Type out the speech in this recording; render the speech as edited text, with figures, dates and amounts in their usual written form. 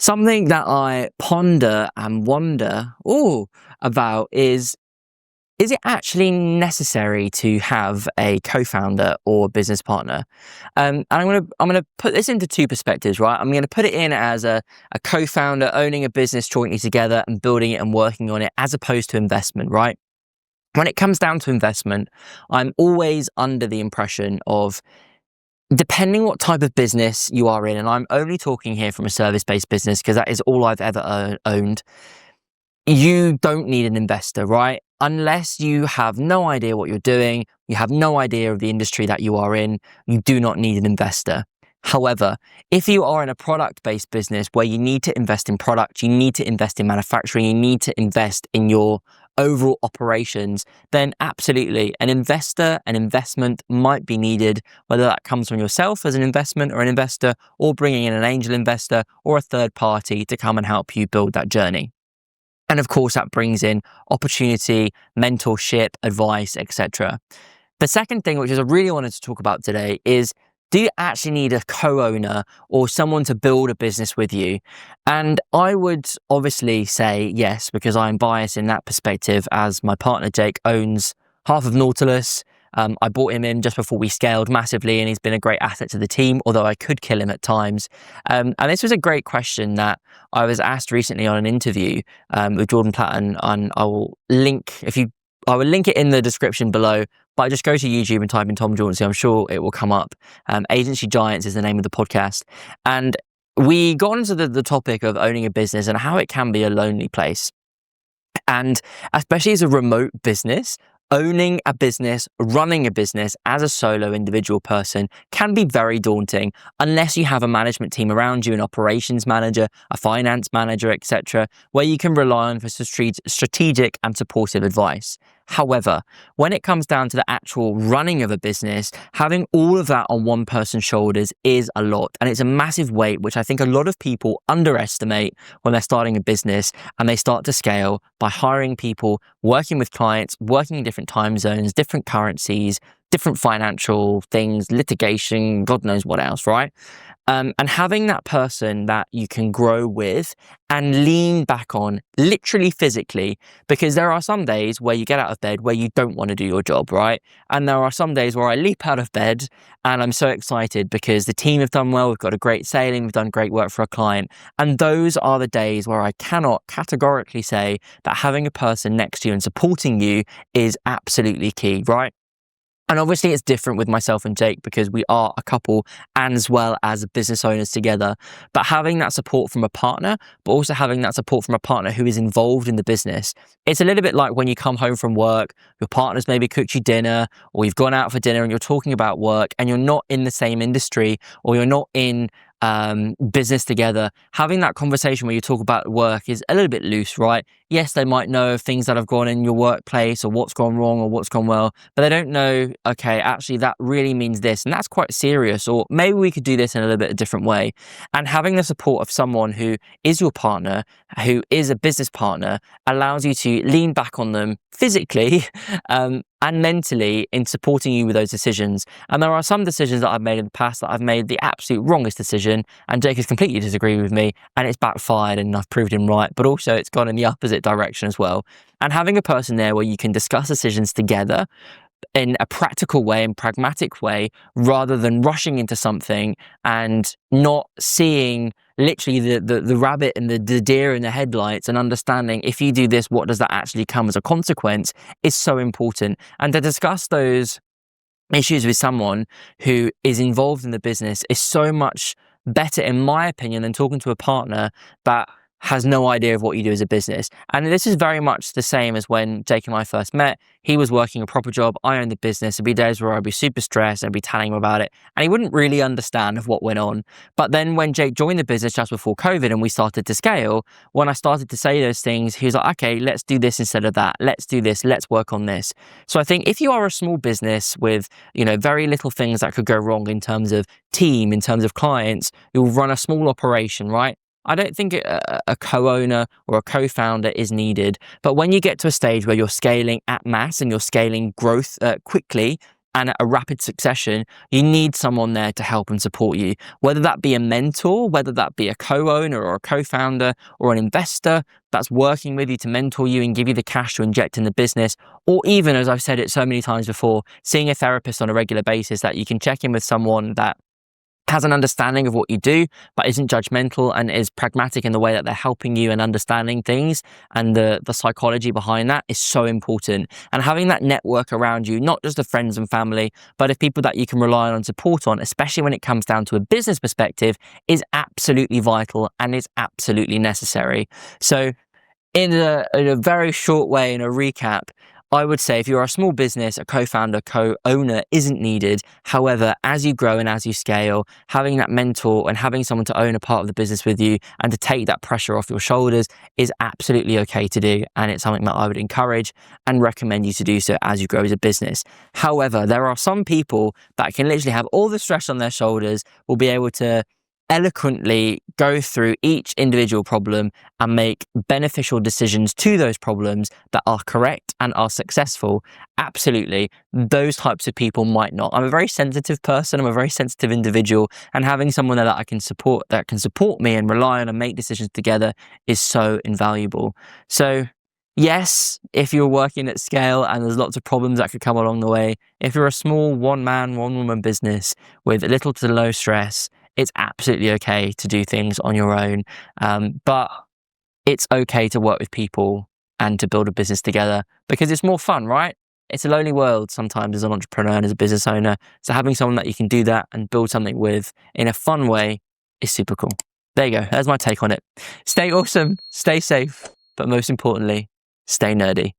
Something that I ponder and wonder about is it actually necessary to have a co-founder or business partner? And I'm gonna put this into two perspectives, right? I'm gonna put it in as a co-founder owning a business jointly together and building it and working on it, as opposed to investment, right? When it comes down to investment, I'm always under the impression of, depending what type of business you are in, and I'm only talking here from a service-based business because that is all I've ever owned, you don't need an investor, right? Unless you have no idea what you're doing, you have no idea of the industry that you are in, you do not need an investor. However, if you are in a product-based business where you need to invest in product, you need to invest in manufacturing, you need to invest in your overall operations, then absolutely an investment might be needed, whether that comes from yourself as an investment or an investor, or bringing in an angel investor or a third party to come and help you build that journey. And of course, that brings in opportunity, mentorship, advice, etc. The second thing, which is I really wanted to talk about today, is, do you actually need a co-owner or someone to build a business with you? And I would obviously say yes, because I'm biased in that perspective, as my partner Jake owns half of Nautilus. I brought him in just before we scaled massively, and he's been a great asset to the team, although I could kill him at times. And this was a great question that I was asked recently on an interview with Jordan Platten, and I will link it in the description below. But just go to YouTube and type in Tom Jauncey. I'm sure it will come up. Agency Giants is the name of the podcast. And we got into the topic of owning a business and how it can be a lonely place. And especially as a remote business, owning a business, running a business as a solo individual person can be very daunting unless you have a management team around you, an operations manager, a finance manager, etc., where you can rely on for strategic and supportive advice. However, when it comes down to the actual running of a business, having all of that on one person's shoulders is a lot. And it's a massive weight, which I think a lot of people underestimate when they're starting a business and they start to scale by hiring people, working with clients, working in different time zones, different currencies, different financial things, litigation, God knows what else, right? And having that person that you can grow with and lean back on, literally physically, because there are some days where you get out of bed where you don't want to do your job, right? And there are some days where I leap out of bed and I'm so excited because the team have done well, we've got a great sailing, we've done great work for a client. And those are the days where I cannot categorically say that having a person next to you and supporting you is absolutely key, right? And obviously it's different with myself and Jake because we are a couple and as well as business owners together. But having that support from a partner, but also having that support from a partner who is involved in the business. It's a little bit like when you come home from work, your partner's maybe cooked you dinner, or you've gone out for dinner and you're talking about work and you're not in the same industry, or you're not in business together. Having that conversation where you talk about work is a little bit loose, right? Yes, they might know of things that have gone in your workplace or what's gone wrong or what's gone well, but they don't know, okay, actually that really means this and that's quite serious, or maybe we could do this in a little bit of a different way. And having the support of someone who is your partner, who is a business partner, allows you to lean back on them physically and mentally in supporting you with those decisions. And there are some decisions that I've made in the past that I've made the absolute wrongest decision, and Jake has completely disagreed with me, and it's backfired and I've proved him right, but also it's gone in the opposite direction as well. And having a person there where you can discuss decisions together in a practical way and pragmatic way, rather than rushing into something and not seeing literally the rabbit and the deer in the headlights, and understanding if you do this, what does that actually come as a consequence, is so important. And to discuss those issues with someone who is involved in the business is so much better, in my opinion, than talking to a partner that has no idea of what you do as a business. And this is very much the same as when Jake and I first met. He was working a proper job, I owned the business. There'd be days where I'd be super stressed, I'd be telling him about it, and he wouldn't really understand of what went on. But then when Jake joined the business just before COVID and we started to scale, when I started to say those things, he was like, okay, let's do this instead of that. Let's do this, let's work on this. So I think if you are a small business with, very little things that could go wrong in terms of team, in terms of clients, you'll run a small operation, right? I don't think a co-owner or a co-founder is needed. But when you get to a stage where you're scaling at mass and you're scaling growth quickly, and at a rapid succession, you need someone there to help and support you, whether that be a mentor, whether that be a co-owner or a co-founder or an investor that's working with you to mentor you and give you the cash to inject in the business, or even, as I've said it so many times before, seeing a therapist on a regular basis that you can check in with someone that has an understanding of what you do, but isn't judgmental and is pragmatic in the way that they're helping you and understanding things, and the psychology behind that is so important. And having that network around you, not just of friends and family, but of people that you can rely on and support on, especially when it comes down to a business perspective, is absolutely vital and is absolutely necessary. So in a very short way, in a recap, I would say if you're a small business, a co-founder, co-owner isn't needed. However, as you grow and as you scale, having that mentor and having someone to own a part of the business with you and to take that pressure off your shoulders is absolutely okay to do. And it's something that I would encourage and recommend you to do so as you grow as a business. However, there are some people that can literally have all the stress on their shoulders, will be able to eloquently go through each individual problem and make beneficial decisions to those problems that are correct and are successful. Absolutely, those types of people might not. I'm a very sensitive person. I'm a very sensitive individual, and having someone there that I can support, that can support me and rely on and make decisions together, is so invaluable. So yes, if you're working at scale and there's lots of problems that could come along the way, if you're a small one-man, one-woman business with little to no stress, it's absolutely okay to do things on your own. But it's okay to work with people and to build a business together because it's more fun, right? It's a lonely world sometimes as an entrepreneur and as a business owner. So having someone that you can do that and build something with in a fun way is super cool. There you go. That's my take on it. Stay awesome, stay safe, but most importantly, stay nerdy.